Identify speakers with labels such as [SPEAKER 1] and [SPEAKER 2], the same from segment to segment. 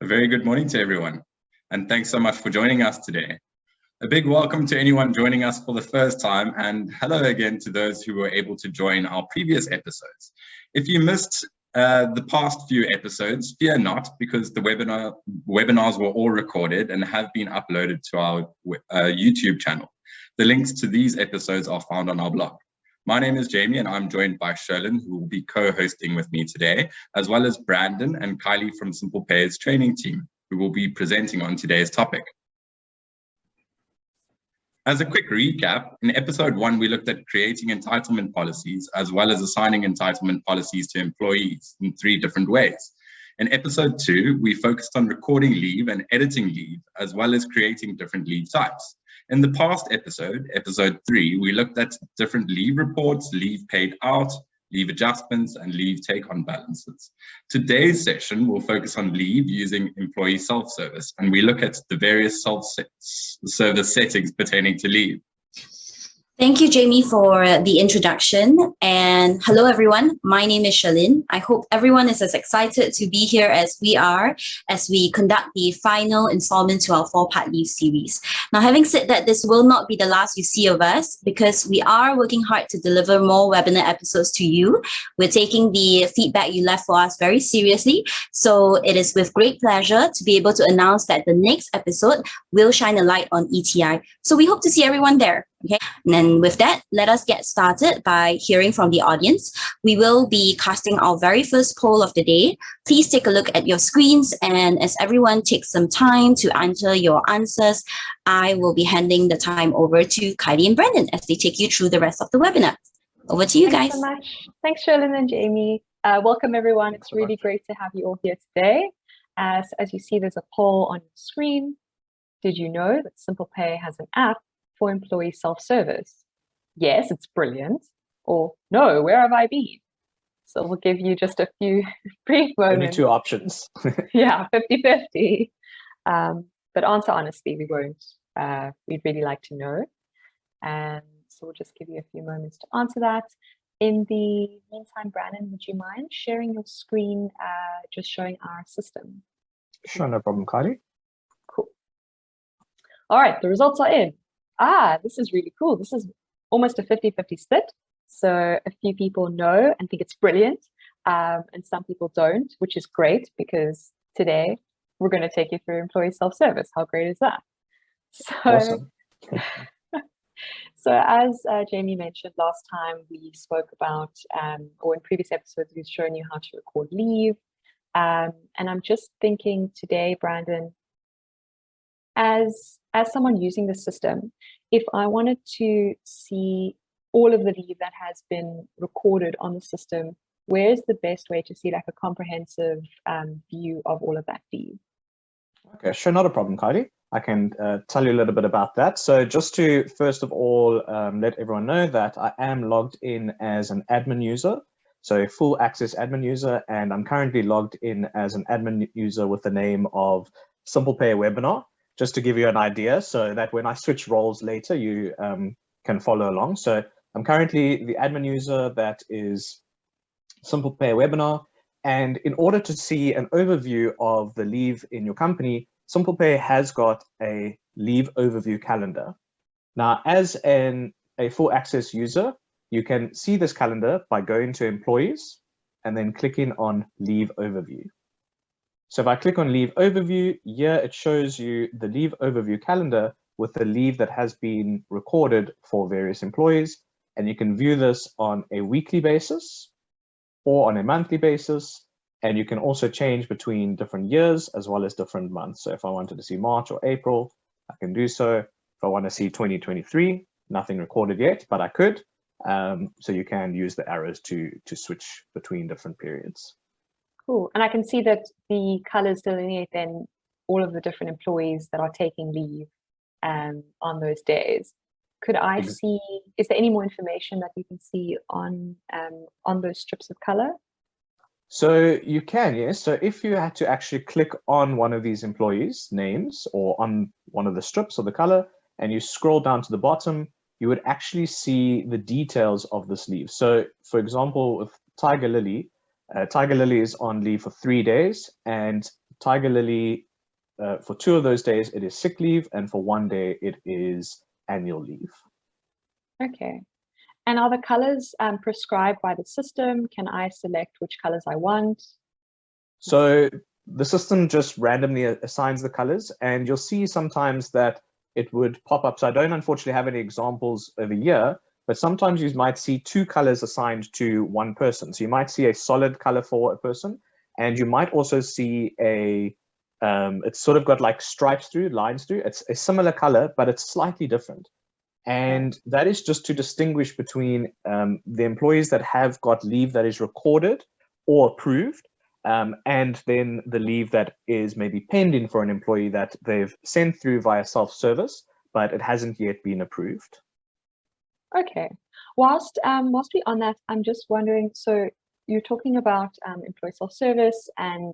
[SPEAKER 1] A very good morning to everyone, and thanks so much for joining us today. A big welcome to anyone joining us for the first time, and hello again to those who were able to join our previous episodes. If you missed the past few episodes, fear not, because the webinars were all recorded and have been uploaded to our YouTube channel. The links to these episodes are found on our blog. My name is Jamie, and I'm joined by Sherlyn, who will be co-hosting with me today, as well as Brandon and Kylie from SimplePay's training team, who will be presenting on today's topic. As a quick recap, in episode 1, we looked at creating entitlement policies, as well as assigning entitlement policies to employees in 3 different ways. In episode 2, we focused on recording leave and editing leave, as well as creating different leave types. In the past episode, episode 3, we looked at different leave reports, leave paid out, leave adjustments, and leave take-on balances. Today's session will focus on leave using employee self-service, and we look at the various self-service settings pertaining to leave.
[SPEAKER 2] Thank you, Jamie, for the introduction. And hello, everyone. My name is Sherlyn. I hope everyone is as excited to be here as we are as we conduct the final installment to our 4-part leave series. Now, having said that, this will not be the last you see of us because we are working hard to deliver more webinar episodes to you. We're taking the feedback you left for us very seriously. So it is with great pleasure to be able to announce that the next episode will shine a light on ETI. So we hope to see everyone there. Okay, and then with that, let us get started by hearing from the audience. We will be casting our very first poll of the day. Please take a look at your screens, and as everyone takes some time to enter your answers, I will be handing the time over to Kylie and Brandon as they take you through the rest of the webinar. Over to you guys.
[SPEAKER 3] Thanks so much. Thanks, Sherlyn and Jamie. Welcome, everyone. It's really great to have you all here today. As you see, there's a poll on your screen. Did you know that SimplePay has an app for employee self-service? Yes, it's brilliant. Or no, where have I been? So we'll give you just a few brief moments.
[SPEAKER 4] Only 2 options.
[SPEAKER 3] Yeah, 50-50. But answer honestly, we won't. We'd really like to know. And so we'll just give you a few moments to answer that. In the meantime, Brandon, would you mind sharing your screen, just showing our system?
[SPEAKER 4] Sure, no problem, Kylie.
[SPEAKER 3] Cool. All right, the results are in. This is really cool. This is almost a 50-50 split. So a few people know and think it's brilliant, and some people don't, which is great because today we're going to take you through employee self-service. How great is that? So,
[SPEAKER 4] awesome.
[SPEAKER 3] So as Jamie mentioned last time, we spoke about, or in previous episodes, we've shown you how to record leave. And I'm just thinking today, Brandon, as someone using the system, if I wanted to see all of the leave that has been recorded on the system, where's the best way to see like a comprehensive view of all of that leave?
[SPEAKER 4] Okay, sure, not a problem, Kylie. I can tell you a little bit about that. So just to first of all let everyone know that I am logged in as an admin user, so a full access admin user, and I'm currently logged in as an admin user with the name of SimplePay Webinar, just to give you an idea so that when I switch roles later, you can follow along. So I'm currently the admin user that is SimplePay Webinar. And in order to see an overview of the leave in your company, SimplePay has got a leave overview calendar. Now, as a full access user, you can see this calendar by going to Employees and then clicking on Leave Overview. So if I click on Leave Overview, here it shows you the Leave Overview calendar with the leave that has been recorded for various employees. And you can view this on a weekly basis or on a monthly basis. And you can also change between different years as well as different months. So if I wanted to see March or April, I can do so. If I want to see 2023, nothing recorded yet, but I could. So you can use the arrows to switch between different periods.
[SPEAKER 3] Cool. And I can see that the colors delineate then all of the different employees that are taking leave on those days. Could I see, is there any more information that you can see on those strips of color?
[SPEAKER 4] So you can, yes. So if you had to actually click on one of these employees' names or on one of the strips of the color, and you scroll down to the bottom, you would actually see the details of this leave. So for example, with Tiger Lily is on leave for 3 days, and Tiger Lily, for 2 of those days, it is sick leave, and for 1 day, it is annual leave.
[SPEAKER 3] Okay. And are the colors prescribed by the system? Can I select which colors I want?
[SPEAKER 4] So the system just randomly assigns the colors, and you'll see sometimes that it would pop up. So I don't unfortunately have any examples over here, but sometimes you might see 2 colors assigned to one person. So you might see a solid color for a person, and you might also see a, it's sort of got like stripes through, lines through. It's a similar color, but it's slightly different. And that is just to distinguish between the employees that have got leave that is recorded or approved, and then the leave that is maybe pending for an employee that they've sent through via self-service, but it hasn't yet been approved.
[SPEAKER 3] Okay. Whilst we on that, I'm just wondering, so you're talking about employee self-service, and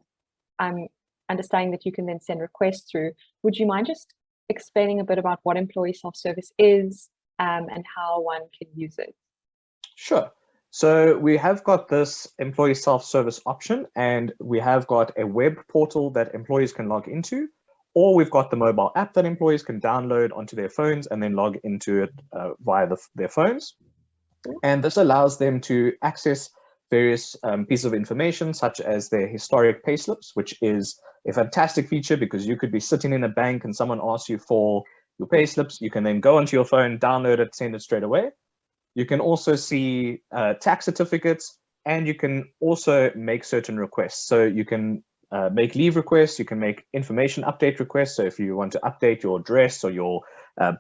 [SPEAKER 3] I'm understanding that you can then send requests through. Would you mind just explaining a bit about what employee self-service is and how one can use it?
[SPEAKER 4] Sure. So we have got this employee self-service option, and we have got a web portal that employees can log into, or we've got the mobile app that employees can download onto their phones and then log into it via their phones. And this allows them to access various pieces of information, such as their historic payslips, which is a fantastic feature because you could be sitting in a bank and someone asks you for your payslips. You can then go onto your phone, download it, send it straight away. You can also see tax certificates, and you can also make certain requests. So you can make leave requests, you can make information update requests. So if you want to update your address or your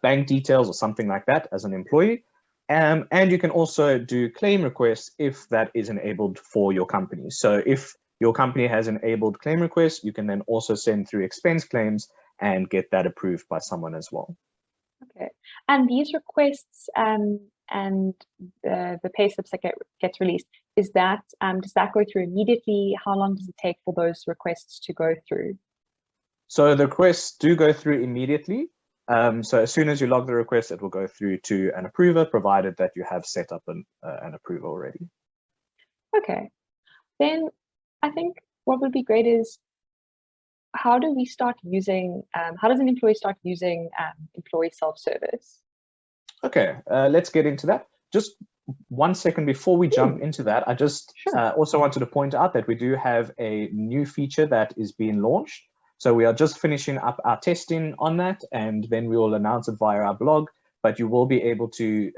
[SPEAKER 4] bank details or something like that as an employee, and you can also do claim requests if that is enabled for your company. So if your company has enabled claim requests, you can then also send through expense claims and get that approved by someone as well.
[SPEAKER 3] Okay. And these requests and the pay slips that gets released, is that does that go through immediately? How long does it take for those requests to go through?
[SPEAKER 4] So the requests do go through immediately. So as soon as you log the request, it will go through to an approver, provided that you have set up an approver already.
[SPEAKER 3] Okay. Then I think what would be great is, how do we start using, how does an employee start using employee self-service?
[SPEAKER 4] Okay, let's get into that. Just 1 second before we jump into that, I just also wanted to point out that we do have a new feature that is being launched. So we are just finishing up our testing on that, and then we will announce it via our blog, but you will be able to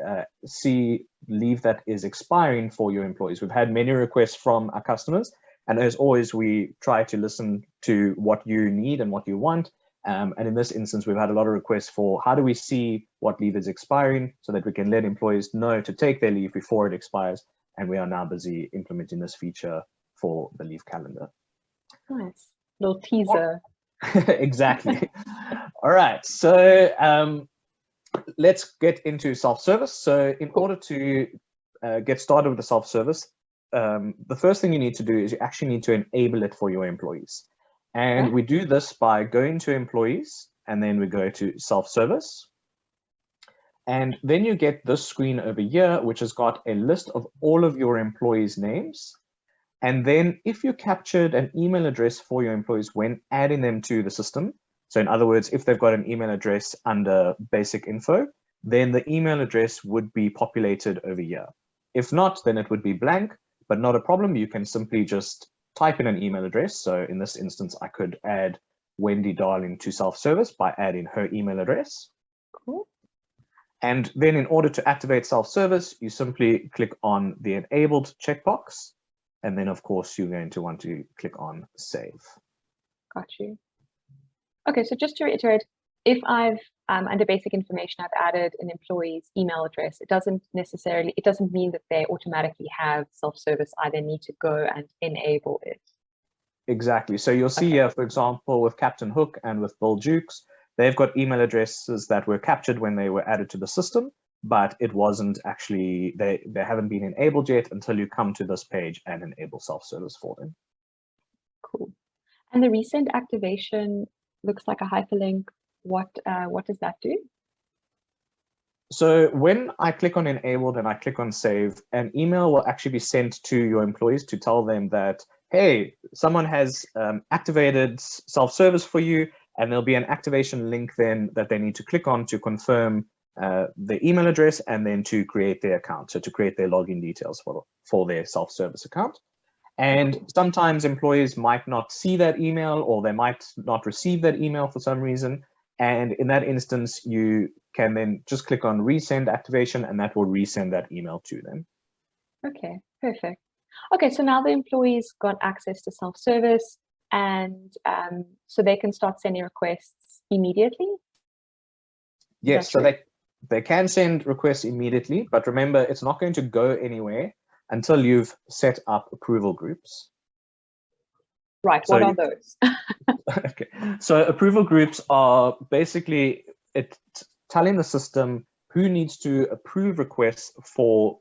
[SPEAKER 4] see leave that is expiring for your employees. We've had many requests from our customers, and as always, we try to listen to what you need and what you want. And in this instance, we've had a lot of requests for how do we see what leave is expiring so that we can let employees know to take their leave before it expires. And we are now busy implementing this feature for the leave calendar.
[SPEAKER 3] Nice. Little teaser.
[SPEAKER 4] Exactly. All right. So let's get into self-service. So in order to get started with the self-service, the first thing you need to do is you actually need to enable it for your employees. And we do this by going to employees, and then we go to self-service. And then you get this screen over here, which has got a list of all of your employees' names. And then if you captured an email address for your employees when adding them to the system, so in other words, if they've got an email address under basic info, then the email address would be populated over here. If not, then it would be blank, but not a problem. You can simply just type in an email address. So in this instance, I could add Wendy Darling to self-service by adding her email address.
[SPEAKER 3] Cool.
[SPEAKER 4] And then in order to activate self-service, you simply click on the enabled checkbox. And then of course, you're going to want to click on save.
[SPEAKER 3] Got you. Okay, so just to reiterate, if I've under basic information, I've added an employee's email address, it doesn't mean that they automatically have self-service. I then need to go and enable it.
[SPEAKER 4] Exactly. So you'll see here, for example, with Captain Hook and with Bill Jukes, they've got email addresses that were captured when they were added to the system, but it wasn't actually, they haven't been enabled yet until you come to this page and enable self-service for them.
[SPEAKER 3] Cool. And the recent activation looks like a hyperlink. What does that do?
[SPEAKER 4] So when I click on enabled and I click on save, an email will actually be sent to your employees to tell them that hey, someone has activated self-service for you, and there'll be an activation link then that they need to click on to confirm the email address and then to create their account, so to create their login details for their self-service account. And sometimes employees might not see that email, or they might not receive that email for some reason. And in that instance, you can then just click on resend activation, and that will resend that email to them.
[SPEAKER 3] Okay, perfect. Okay, so now the employees got access to self-service, and so they can start sending requests immediately?
[SPEAKER 4] Yes, so they can send requests immediately, but remember, it's not going to go anywhere until you've set up approval groups.
[SPEAKER 3] Right, what are those?
[SPEAKER 4] Okay, so approval groups are basically telling the system who needs to approve requests for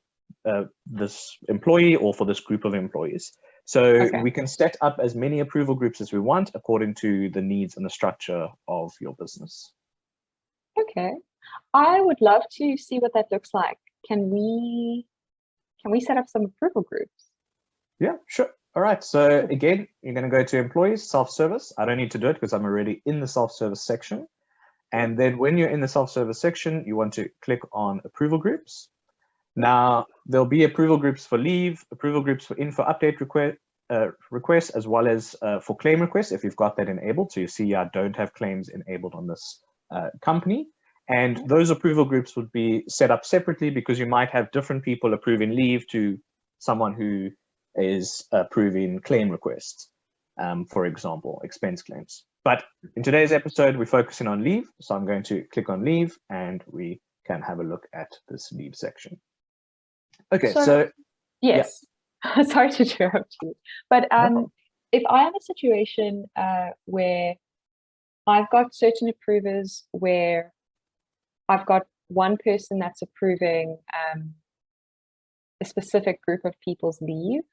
[SPEAKER 4] this employee or for this group of employees. So we can set up as many approval groups as we want according to the needs and the structure of your business.
[SPEAKER 3] Okay, I would love to see what that looks like. Can we set up some approval groups?
[SPEAKER 4] Yeah, sure. All right, so again, you're going to go to employees, self-service. I don't need to do it because I'm already in the self-service section. And then when you're in the self-service section, you want to click on approval groups. Now, there'll be approval groups for leave, approval groups for info update requests, as well as for claim requests, if you've got that enabled. So you see, I don't have claims enabled on this company. And those approval groups would be set up separately because you might have different people approving leave to someone who is approving claim requests, for example, expense claims. But in today's episode, we're focusing on leave. So I'm going to click on leave and we can have a look at this leave section. Okay, so
[SPEAKER 3] yes, yeah. Sorry to interrupt you, but if I have a situation where I've got certain approvers where I've got one person that's approving a specific group of people's leave,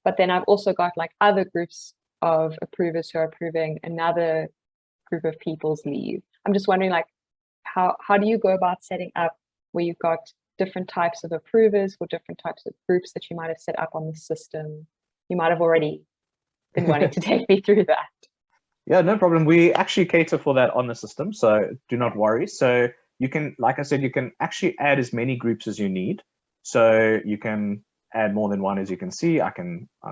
[SPEAKER 3] but then I've also got like other groups of approvers who are approving another group of people's leave. I'm just wondering, like, how do you go about setting up where you've got different types of approvers for different types of groups that you might have set up on the system? You might have already been wanting to take me through that.
[SPEAKER 4] Yeah, no problem. We actually cater for that on the system, so do not worry. So you can, like I said, you can actually add as many groups as you need. So you can add more than one, as you can see. I've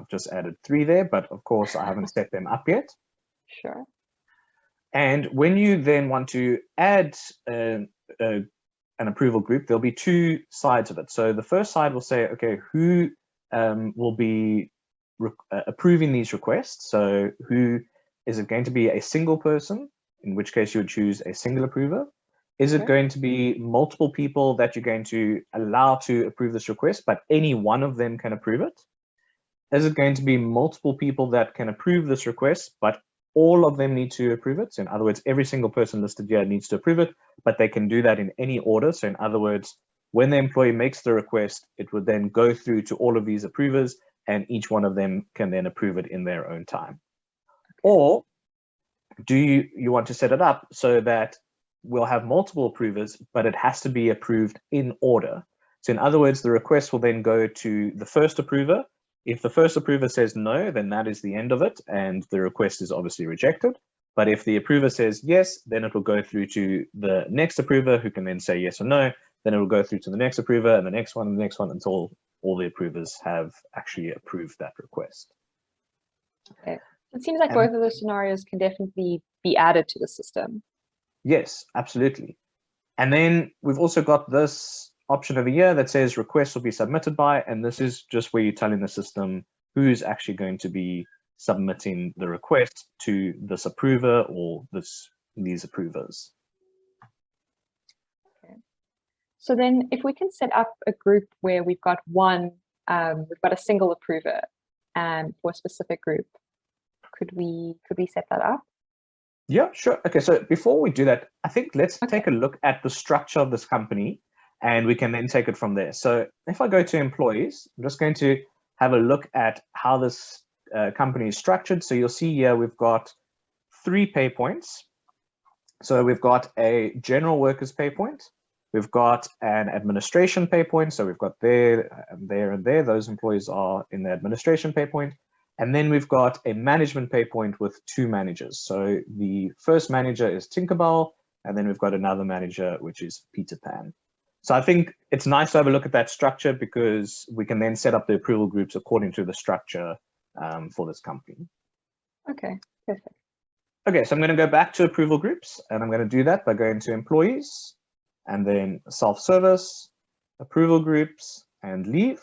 [SPEAKER 4] just added 3 there, but of course I haven't set them up yet.
[SPEAKER 3] Sure.
[SPEAKER 4] And when you then want to add an approval group, there'll be 2 sides of it. So the first side will say, okay, who will be approving these requests? So who is it going to be? A single person, in which case you would choose a single approver? Is it going to be multiple people that you're going to allow to approve this request, but any one of them can approve it? Is it going to be multiple people that can approve this request, but all of them need to approve it? So in other words, every single person listed here needs to approve it, but they can do that in any order. So in other words, when the employee makes the request, it would then go through to all of these approvers, and each one of them can then approve it in their own time. Or do you want to set it up so that we'll have multiple approvers, but it has to be approved in order? So in other words, the request will then go to the first approver. If the first approver says no, then that is the end of it, and the request is obviously rejected. But if the approver says yes, then it will go through to the next approver, who can then say yes or no. Then it will go through to the next approver and the next one and the next one, until all the approvers have actually approved that request.
[SPEAKER 3] Okay. It seems like both of those scenarios can definitely be added to the system.
[SPEAKER 4] Yes, absolutely. And then we've also got this option over here that says requests will be submitted by, and this is just where you're telling the system who's actually going to be submitting the request to this approver or these approvers.
[SPEAKER 3] Okay. So then if we can set up a group where we've got we've got a single approver for a specific group, could we set that up?
[SPEAKER 4] Yeah, sure. Okay, so before we do that, I think let's take a look at the structure of this company, and we can then take it from there. So if I go to employees, I'm just going to have a look at how this company is structured. So you'll see here we've got 3 pay points. So we've got a general workers pay point. We've got an administration pay point. So we've got there, and there, and there. Those employees are in the administration pay point. And then we've got a management pay point with 2 managers. So the first manager is Tinkerbell, and then we've got another manager, which is Peter Pan. So I think it's nice to have a look at that structure because we can then set up the approval groups according to the structure for this company.
[SPEAKER 3] Okay, perfect.
[SPEAKER 4] Okay, so I'm going to go back to approval groups, and I'm going to do that by going to employees, and then self-service, approval groups, and leave.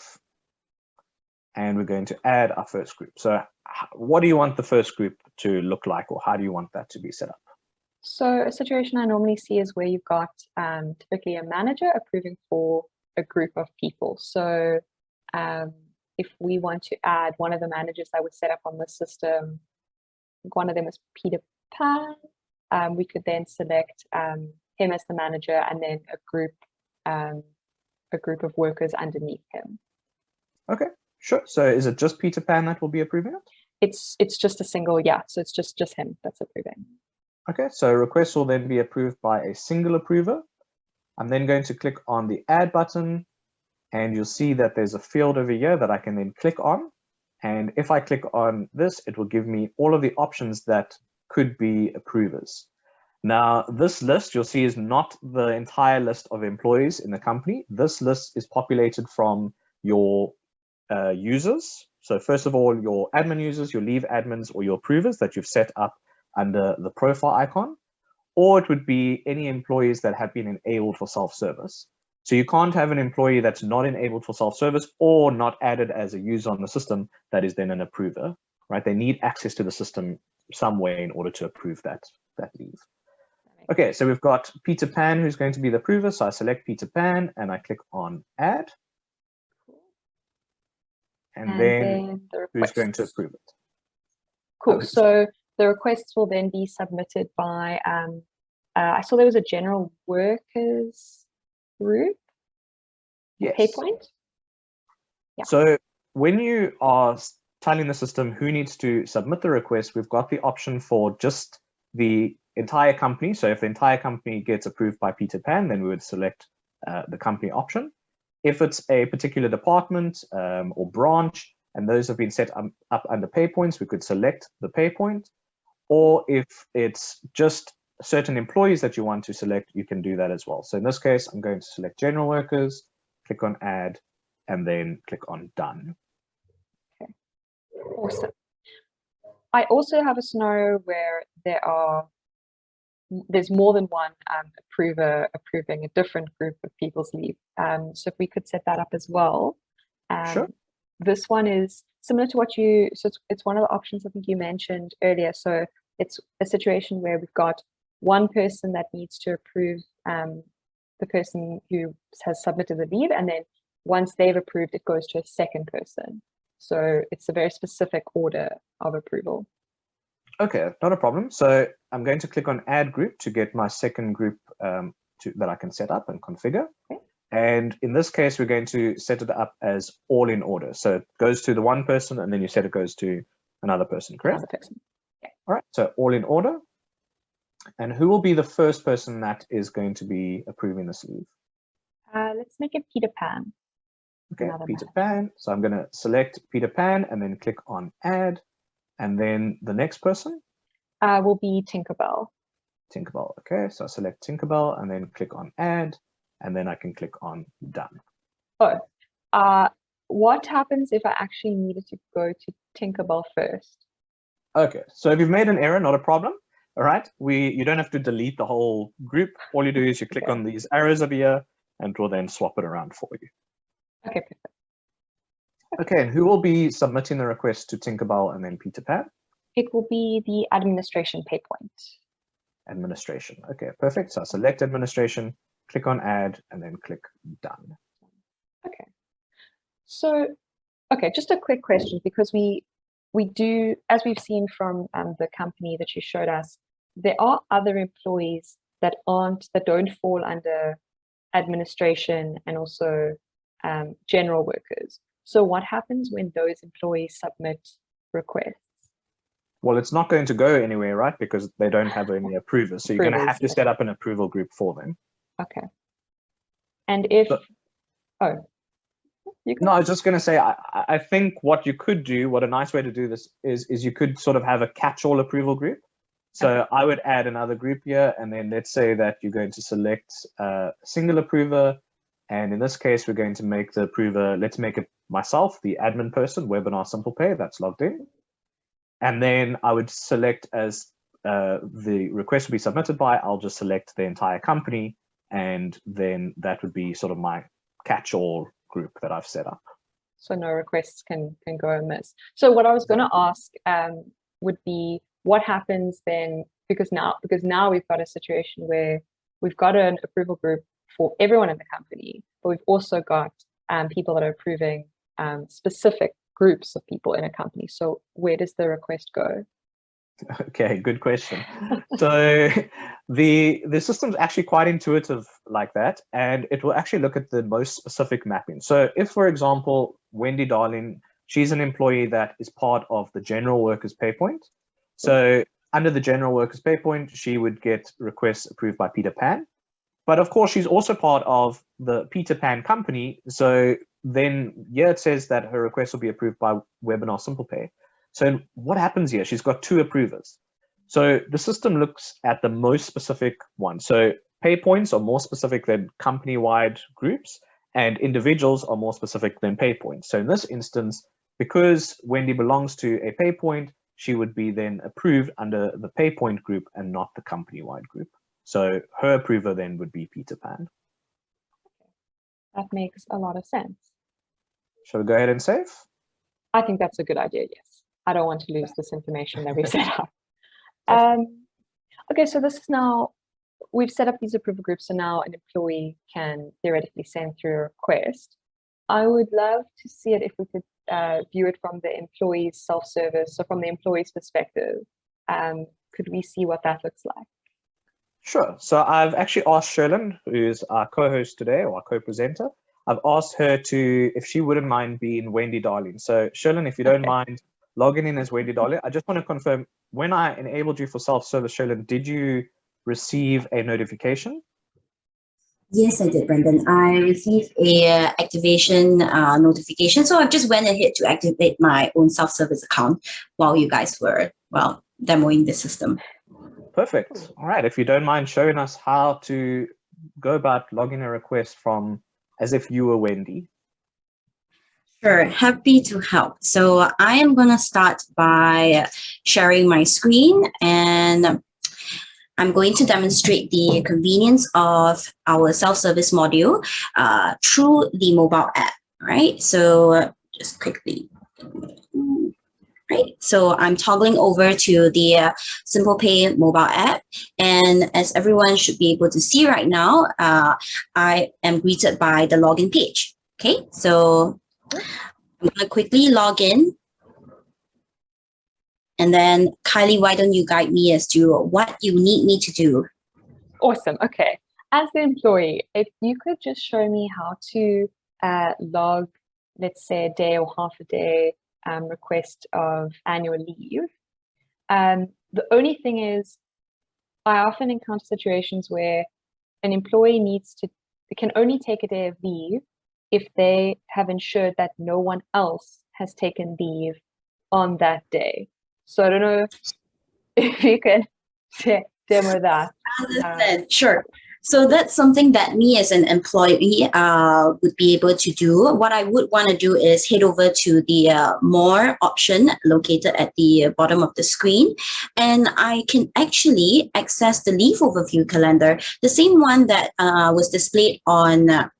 [SPEAKER 4] And we're going to add our first group. So what do you want the first group to look like, or how do you want that to be set up?
[SPEAKER 3] So a situation I normally see is where you've got typically a manager approving for a group of people. So if we want to add one of the managers that was set up on the system, one of them is Peter Pan, we could then select him as the manager and then a group of workers underneath him.
[SPEAKER 4] Okay, sure. So is it just Peter Pan that will be approving it?
[SPEAKER 3] It's just a single, yeah. So it's just him that's approving.
[SPEAKER 4] Okay, so requests will then be approved by a single approver. I'm then going to click on the add button, and you'll see that there's a field over here that I can then click on. And if I click on this, it will give me all of the options that could be approvers. Now, this list you'll see is not the entire list of employees in the company. This list is populated from your users. So first of all, your admin users, your leave admins, or your approvers that you've set up under the profile icon, or it would be any employees that have been enabled for self-service. So you can't have an employee that's not enabled for self-service or not added as a user on the system that is then an approver, right? They need access to the system some way in order to approve that leave. Okay, so we've got Peter Pan who's going to be the approver. So I select Peter Pan and I click on add. And then
[SPEAKER 3] the
[SPEAKER 4] who's going to approve it?
[SPEAKER 3] Cool. So the requests will then be submitted by, I saw there was a general workers group.
[SPEAKER 4] Yes.
[SPEAKER 3] Pay point. Yeah.
[SPEAKER 4] So when you are telling the system who needs to submit the request, we've got the option for just the entire company. So if the entire company gets approved by Peter Pan, then we would select the company option. If it's a particular department or branch, and those have been set up under pay points, we could select the pay point. Or if it's just certain employees that you want to select, you can do that as well. So in this case, I'm going to select general workers, click on add, and then click on done.
[SPEAKER 3] Okay, awesome. I also have a scenario where there's more than one approver approving a different group of people's leave. So if we could set that up as well.
[SPEAKER 4] Sure.
[SPEAKER 3] This one is similar to so it's one of the options I think you mentioned earlier. So it's a situation where we've got one person that needs to approve the person who has submitted the leave, and then once they've approved, it goes to a second person. So it's a very specific order of approval.
[SPEAKER 4] Okay, not a problem. So I'm going to click on add group to get my second group that I can set up and configure.
[SPEAKER 3] Okay.
[SPEAKER 4] And in this case, we're going to set it up as all in order. So it goes to the one person, and then you said it goes to another person, correct?
[SPEAKER 3] Another person. Yeah.
[SPEAKER 4] All right, so all in order. And who will be the first person that is going to be approving this leave?
[SPEAKER 3] Let's make it Peter Pan.
[SPEAKER 4] Okay, Peter Pan. So I'm going to select Peter Pan and then click on add. And then the next person?
[SPEAKER 3] Will be Tinkerbell.
[SPEAKER 4] Tinkerbell. Okay, so I select Tinkerbell and then click on add. And then I can click on done.
[SPEAKER 3] Oh, what happens if I actually needed to go to Tinkerbell first?
[SPEAKER 4] Okay, so if you've made an error, not a problem. All right, you don't have to delete the whole group. All you do is you click on these arrows over here, and it will then swap it around for you.
[SPEAKER 3] Okay, perfect.
[SPEAKER 4] Okay, and who will be submitting the request to Tinkerbell and then Peter Pan?
[SPEAKER 3] It will be the administration pay point.
[SPEAKER 4] Administration. Okay, perfect. So I select administration, click on add, and then click done.
[SPEAKER 3] Okay. So, okay, just a quick question, because we do, as we've seen from the company that you showed us, there are other employees that don't fall under administration and also general workers. So what happens when those employees submit requests?
[SPEAKER 4] Well, it's not going to go anywhere, right? Because they don't have any approvers. So you're going to have to set up an approval group for them.
[SPEAKER 3] Okay. And if,
[SPEAKER 4] No, I was just going to say, I think what you could do, what a nice way to do this is you could sort of have a catch-all approval group. So I would add another group here, and then let's say that you're going to select a single approver. And in this case, we're going to make the approver, let's make it myself, the admin person, webinar SimplePay, that's logged in. And then I would select as the request will be submitted by, I'll just select the entire company. And then that would be sort of my catch-all group that I've set up.
[SPEAKER 3] So no requests can go amiss. So what I was going to ask would be, what happens then, because now we've got a situation where we've got an approval group for everyone in the company, but we've also got people that are approving specific groups of people in a company. So where does the request go?
[SPEAKER 4] Okay, good question. So the system's actually quite intuitive like that, and it will actually look at the most specific mapping. So if, for example, Wendy Darling, she's an employee that is part of the general workers pay point. So under the general workers pay point, she would get requests approved by Peter Pan. But of course, she's also part of the Peter Pan company. So then here it says that her request will be approved by Webinar SimplePay. So what happens here? She's got two approvers. So the system looks at the most specific one. So pay points are more specific than company-wide groups, and individuals are more specific than pay points. So in this instance, because Wendy belongs to a pay point, she would be then approved under the pay point group and not the company-wide group. So her approver then would be Peter Pan.
[SPEAKER 3] That makes a lot of sense.
[SPEAKER 4] Shall we go ahead and save?
[SPEAKER 3] I think that's a good idea, yes. I don't want to lose this information that we've set up. Okay, so this is now, we've set up these approval groups, so now an employee can theoretically send through a request. I would love to see it if we could view it from the employee's self-service, so from the employee's perspective. Could we see what that looks like?
[SPEAKER 4] Sure. So I've actually asked Sherlyn, who's our co-host today, or our co-presenter, I've asked her to, if she wouldn't mind being Wendy Darling. So Sherlyn, if you don't mind logging in as Wendy Darling, I just want to confirm, when I enabled you for self-service, Sherlyn, did you receive a notification?
[SPEAKER 2] Yes, I did, Brendan. I received a activation notification. So I just went ahead to activate my own self-service account while you guys were, well, demoing the system.
[SPEAKER 4] Perfect. All right. If you don't mind showing us how to go about logging a request from as if you were Wendy.
[SPEAKER 2] Sure, happy to help. So I am going to start by sharing my screen, and I'm going to demonstrate the convenience of our self-service module through the mobile app, right? So just quickly, right? So I'm toggling over to the SimplePay mobile app, and as everyone should be able to see right now, I am greeted by the login page. Okay, so I'm going to quickly log in. And then, Kylie, why don't you guide me as to what you need me to do?
[SPEAKER 3] Awesome. Okay. As the employee, if you could just show me how to log, let's say, a day or half a day request of annual leave. The only thing is, I often encounter situations where an employee can only take a day of leave if they have ensured that no one else has taken leave on that day. So I don't know if you can demo that.
[SPEAKER 2] Sure. So that's something that me as an employee would be able to do. What I would want to do is head over to the More option located at the bottom of the screen, and I can actually access the leave overview calendar, the same one that was displayed on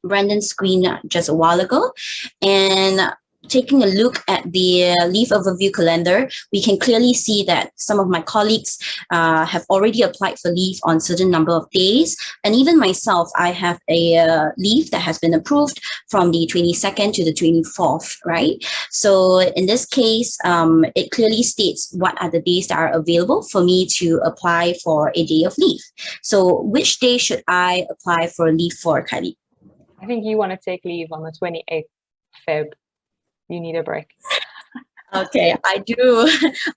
[SPEAKER 2] Brandon's screen just a while ago. And taking a look at the leave overview calendar, we can clearly see that some of my colleagues have already applied for leave on certain number of days. And even myself, I have a leave that has been approved from the 22nd to the 24th, right? So in this case, it clearly states what are the days that are available for me to apply for a day of leave. So which day should I apply for leave for, Kylie?
[SPEAKER 3] I think you want to take leave on the 28th Feb. You need a break.
[SPEAKER 2] Okay, I do.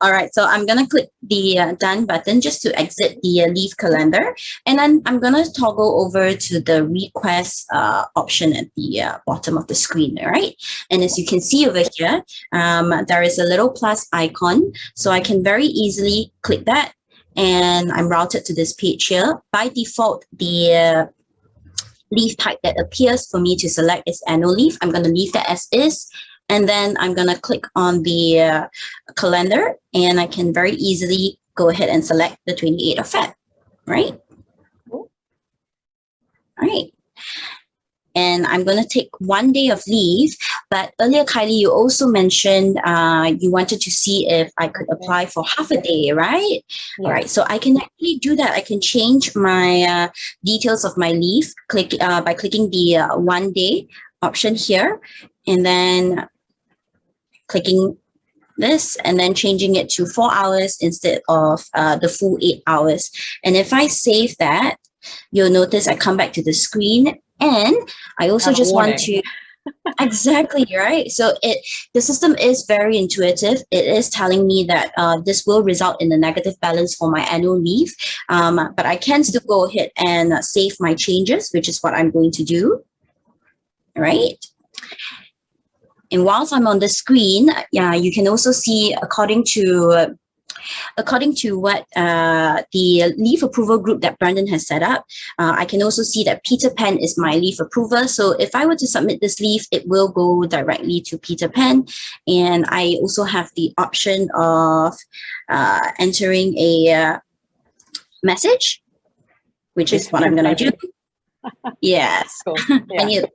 [SPEAKER 2] All right, so I'm gonna click the done button just to exit the leave calendar, and then I'm gonna toggle over to the request option at the bottom of the screen. All right, and as you can see over here, there is a little plus icon, so I can very easily click that, and I'm routed to this page here. By default, the leave type that appears for me to select is annual leave. I'm going to leave that as is. And then I'm going to click on the calendar, and I can very easily go ahead and select the 28th of Feb, right? All right. And I'm going to take 1 day of leave. But earlier, Kylie, you also mentioned you wanted to see if I could apply for half a day, right? All right. So I can actually do that. I can change my details of my leave by clicking the 1 day option here, and then clicking this, and then changing it to 4 hours instead of the full 8 hours. And if I save that, you'll notice I come back to the screen, and I also just want to exactly right. So the system is very intuitive. It is telling me that this will result in a negative balance for my annual leave, but I can still go ahead and save my changes, which is what I'm going to do. Right. And whilst I'm on the screen, you can also see according to what the leave approval group that Brandon has set up, I can also see that Peter Pan is my leave approver. So if I were to submit this leave, it will go directly to Peter Pan. And I also have the option of entering a message, which is what I'm going to do. Yes. Cool. Yeah.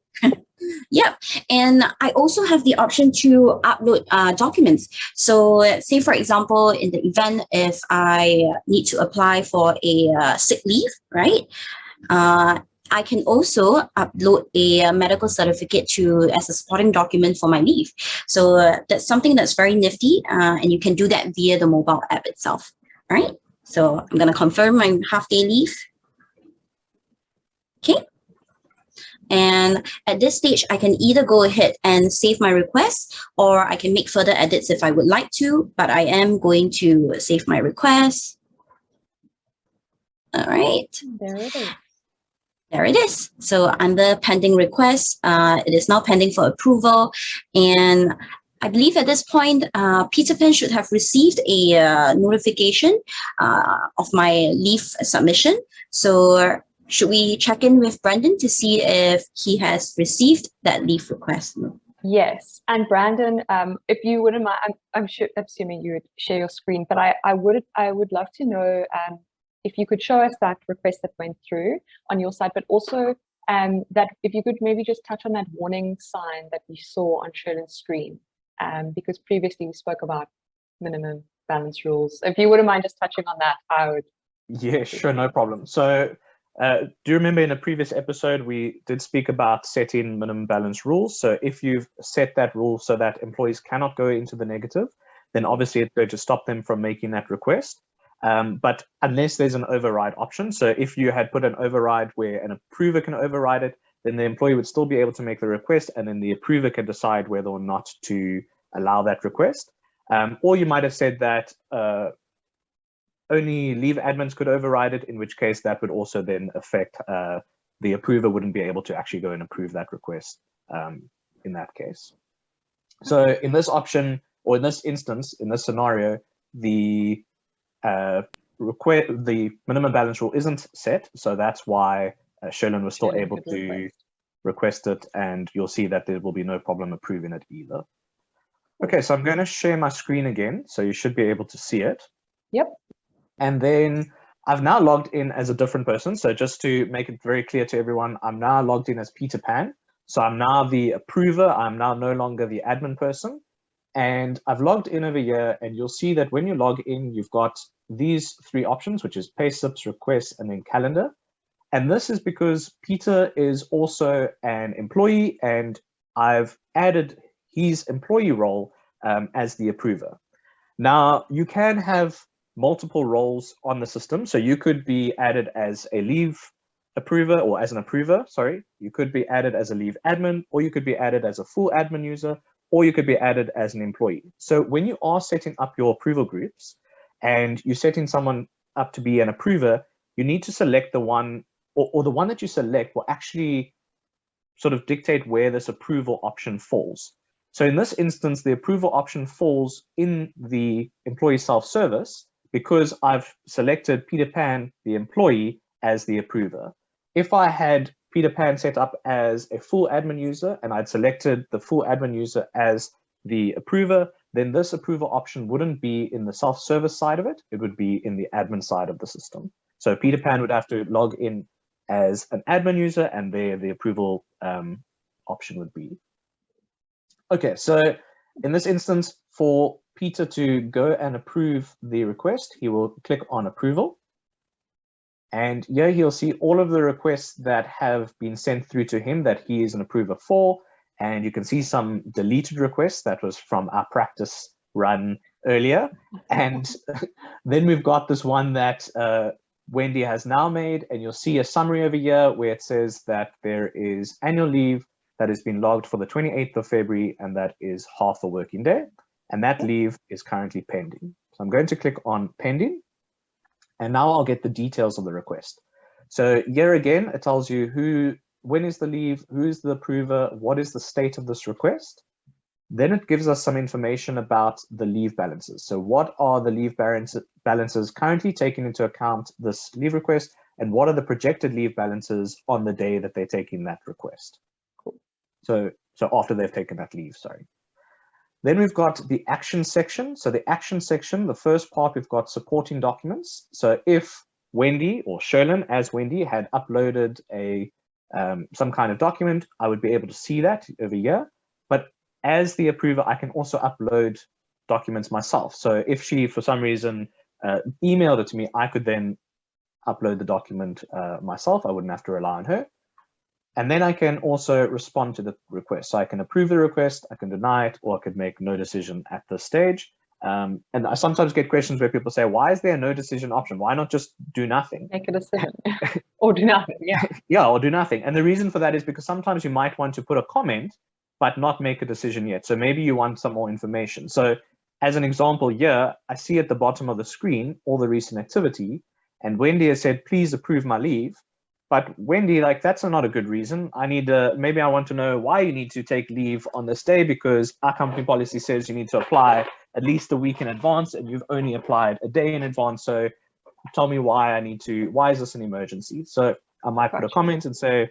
[SPEAKER 2] Yep. And I also have the option to upload documents. So say, for example, in the event if I need to apply for a sick leave, right? I can also upload a medical certificate as a supporting document for my leave. So that's something that's very nifty, and you can do that via the mobile app itself, right? So I'm going to confirm my half-day leave. Okay. And at this stage, I can either go ahead and save my request, or I can make further edits if I would like to, but I am going to save my request. All right.
[SPEAKER 3] There it is.
[SPEAKER 2] There it is. So under pending request, it is now pending for approval. And I believe at this point, Peter Pan should have received a notification of my leave submission. So should we check in with Brandon to see if he has received that leave request?
[SPEAKER 3] Yes. And Brandon, if you wouldn't mind, I'm assuming you would share your screen, but I would love to know if you could show us that request that went through on your side, but also that if you could maybe just touch on that warning sign that we saw on Sherlin's screen, because previously we spoke about minimum balance rules. If you wouldn't mind just touching on that, I would.
[SPEAKER 4] Yeah, sure, no problem. So do you remember in a previous episode, we did speak about setting minimum balance rules? So if you've set that rule so that employees cannot go into the negative, then obviously it's going to stop them from making that request. But unless there's an override option, so if you had put an override where an approver can override it, then the employee would still be able to make the request, and then the approver can decide whether or not to allow that request. Or you might have said that only leave admins could override it, in which case that would also then affect the approver wouldn't be able to actually go and approve that request in that case. So in this option, or in this instance, in this scenario, the minimum balance rule isn't set. So that's why Sherlin was still able to request it, and you'll see that there will be no problem approving it either. Okay, so I'm going to share my screen again, so you should be able to see it.
[SPEAKER 3] Yep.
[SPEAKER 4] And then I've now logged in as a different person. So just to make it very clear to everyone, I'm now logged in as Peter Pan. So I'm now the approver. I'm now no longer the admin person. And I've logged in over here, and you'll see that when you log in, you've got these three options, which is payslips, requests, and then calendar. And this is because Peter is also an employee, and I've added his employee role as the approver. Now, you can have multiple roles on the system. So you could be added as a leave approver, or as an approver, sorry. You could be added as a leave admin, or you could be added as a full admin user, or you could be added as an employee. So when you are setting up your approval groups and you're setting someone up to be an approver, you need to select the one, or the one that you select will actually sort of dictate where this approval option falls. So in this instance, the approval option falls in the employee self-service because I've selected Peter Pan, the employee, as the approver. If I had Peter Pan set up as a full admin user and I'd selected the full admin user as the approver, then this approval option wouldn't be in the self-service side of it. It would be in the admin side of the system. So Peter Pan would have to log in as an admin user, and there the approval option would be. Okay, so in this instance, for Peter to go and approve the request, he will click on approval. And here he'll see all of the requests that have been sent through to him that he is an approver for. And you can see some deleted requests that was from our practice run earlier. And then we've got this one that Wendy has now made, and you'll see a summary over here where it says that there is annual leave that has been logged for the 28th of February, and that is half a working day. And that leave is currently pending. So I'm going to click on pending. And now I'll get the details of the request. So here again, it tells you when is the leave, who is the approver, what is the state of this request. Then it gives us some information about the leave balances. So what are the leave balances currently taking into account this leave request, and what are the projected leave balances on the day that they're taking that request? Cool. So after they've taken that leave, sorry. Then we've got the action section. So the action section, the first part, we've got supporting documents. So if Wendy or Sherlyn as Wendy had uploaded some kind of document, I would be able to see that over here. But as the approver, I can also upload documents myself. So if she, for some reason, emailed it to me, I could then upload the document myself. I wouldn't have to rely on her. And then I can also respond to the request. So I can approve the request, I can deny it, or I could make no decision at this stage. And I sometimes get questions where people say, why is there a no decision option? Why not just do nothing?
[SPEAKER 3] Make a decision or do nothing, yeah.
[SPEAKER 4] Yeah, or do nothing. And the reason for that is because sometimes you might want to put a comment, but not make a decision yet. So maybe you want some more information. So as an example here, I see at the bottom of the screen, all the recent activity, and Wendy has said, please approve my leave. But Wendy, like, that's not a good reason. Maybe I want to know why you need to take leave on this day, because our company policy says you need to apply at least a week in advance, and you've only applied a day in advance. So tell me why why is this an emergency? So I might put a comment and say,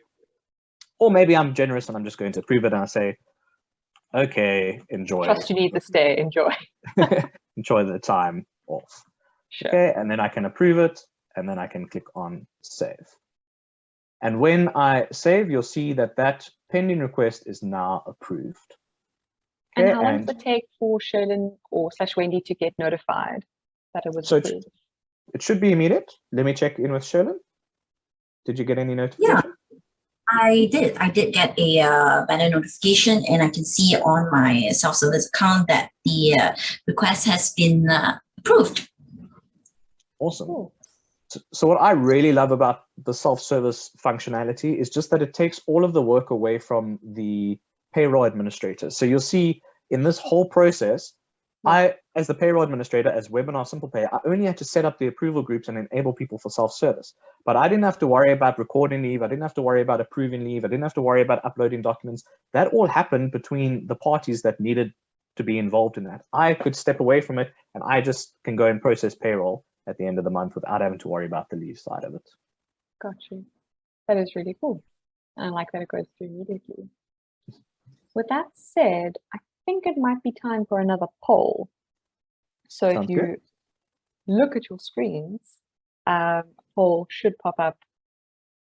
[SPEAKER 4] or maybe I'm generous and I'm just going to approve it, and I say, okay, enjoy.
[SPEAKER 3] Trust you need this day, enjoy.
[SPEAKER 4] Enjoy the time off.
[SPEAKER 3] Sure.
[SPEAKER 4] Okay, and then I can approve it, and then I can click on save. And when I save, you'll see that that pending request is now approved.
[SPEAKER 3] Okay, and how long does it take for Sherlyn or /Wendy to get notified that it was approved?
[SPEAKER 4] It should be immediate. Let me check in with Sherlyn. Did you get any notification?
[SPEAKER 2] Yeah, I did get a banner notification, and I can see on my self-service account that the request has been approved.
[SPEAKER 4] Awesome.
[SPEAKER 3] Cool.
[SPEAKER 4] So what I really love about the self-service functionality is just that it takes all of the work away from the payroll administrator. So you'll see in this whole process, I, as the payroll administrator, as Webinar SimplePay, I only had to set up the approval groups and enable people for self-service. But I didn't have to worry about recording leave. I didn't have to worry about approving leave. I didn't have to worry about uploading documents. That all happened between the parties that needed to be involved in that. I could step away from it, and I just can go and process payroll at the end of the month without having to worry about the leave side of it.
[SPEAKER 3] Got you. That is really cool. And I like that it goes through immediately. With that said, I think it might be time for another poll. So
[SPEAKER 4] Sounds
[SPEAKER 3] if you look at your screens, a poll should pop up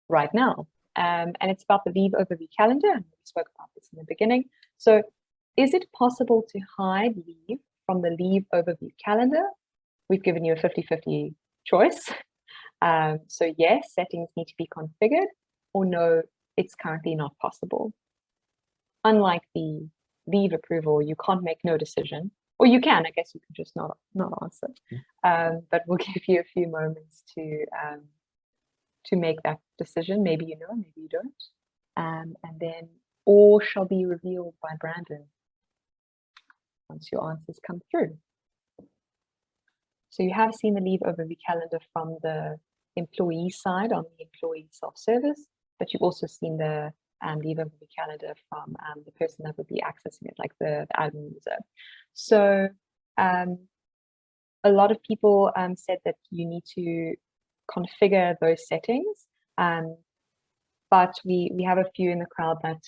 [SPEAKER 3] right now. And it's about the leave overview calendar. And we spoke about this in the beginning. So is it possible to hide leave from the leave overview calendar? We've given you a 50-50 choice. So yes, settings need to be configured, or no, it's currently not possible. Unlike the leave approval, you can't make no decision, or you can, I guess you can just not answer. But we'll give you a few moments to make that decision. Maybe you know, maybe you don't. And then all shall be revealed by Brandon once your answers come through. So you have seen the leave overview calendar from the employee side on the employee self-service, but you've also seen the leave overview calendar from the person that would be accessing it, like the admin user. So a lot of people said that you need to configure those settings, but we have a few in the crowd that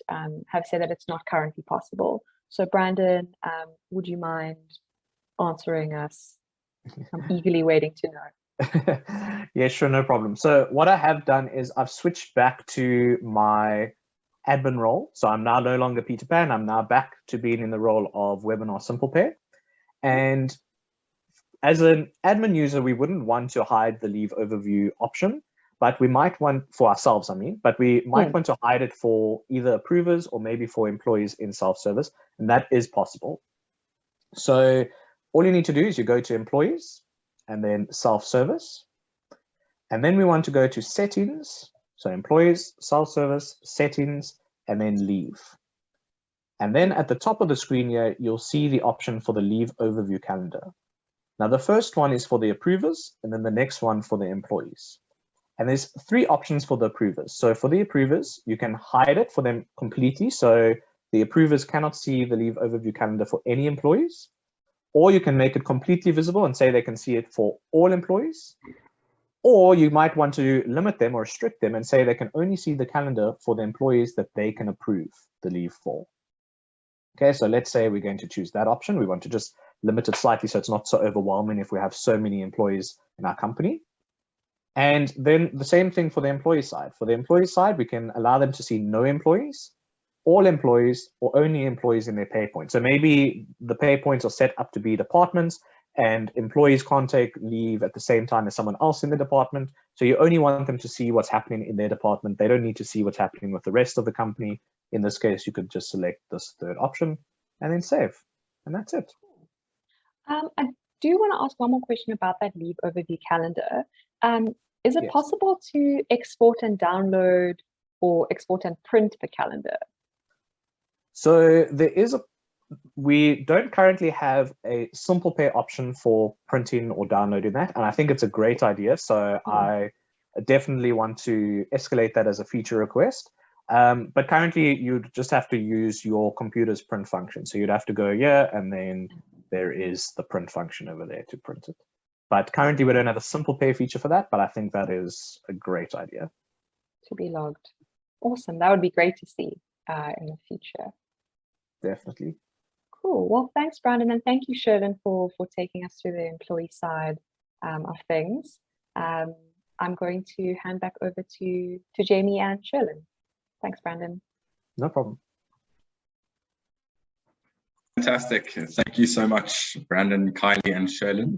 [SPEAKER 3] have said that it's not currently possible. So Brandon, would you mind answering us? I'm eagerly waiting to know.
[SPEAKER 4] Yeah, sure, no problem. So what I have done is I've switched back to my admin role. So I'm now no longer Peter Pan. I'm now back to being in the role of Webinar SimplePay. And as an admin user, we wouldn't want to hide the leave overview option, but we might want, for ourselves, but we might want to hide it for either approvers or maybe for employees in self-service, and that is possible. So all you need to do is you go to employees and then self-service, and then we want to go to settings. So employees, self-service, settings, and then leave. And then at the top of the screen here, you'll see the option for the leave overview calendar. Now, the first one is for the approvers, and then the next one for the employees. And there's 3 options for the approvers. So for the approvers, you can hide it for them completely. So the approvers cannot see the leave overview calendar for any employees, or you can make it completely visible and say they can see it for all employees. Or you might want to limit them or restrict them and say they can only see the calendar for the employees that they can approve the leave for. Okay, so let's say we're going to choose that option. We want to just limit it slightly so it's not so overwhelming if we have so many employees in our company. And then the same thing for the employee side. For the employee side, we can allow them to see no employees, all employees, or only employees in their pay points. So maybe the pay points are set up to be departments, and employees can't take leave at the same time as someone else in the department. So you only want them to see what's happening in their department. They don't need to see what's happening with the rest of the company. In this case, you could just select this 3rd option and then save, and that's it.
[SPEAKER 3] I do want to ask one more question about that leave overview calendar. Is it possible to export and download or export and print the calendar? So
[SPEAKER 4] we don't currently have a SimplePay option for printing or downloading that, and I think it's a great idea. So I definitely want to escalate that as a feature request. But currently, you'd just have to use your computer's print function. So you'd have to go here, and then there is the print function over there to print it. But currently, we don't have a SimplePay feature for that, but I think that is a great idea.
[SPEAKER 3] To be logged. Awesome. That would be great to see in the future.
[SPEAKER 4] Definitely.
[SPEAKER 3] Cool. Well, thanks, Brandon, and thank you, Sherlyn, for taking us through the employee side of things. I'm going to hand back over to Jamie and Sherlyn. Thanks, Brandon.
[SPEAKER 4] No problem.
[SPEAKER 1] Fantastic. Thank you so much, Brandon, Kylie, and Sherlyn.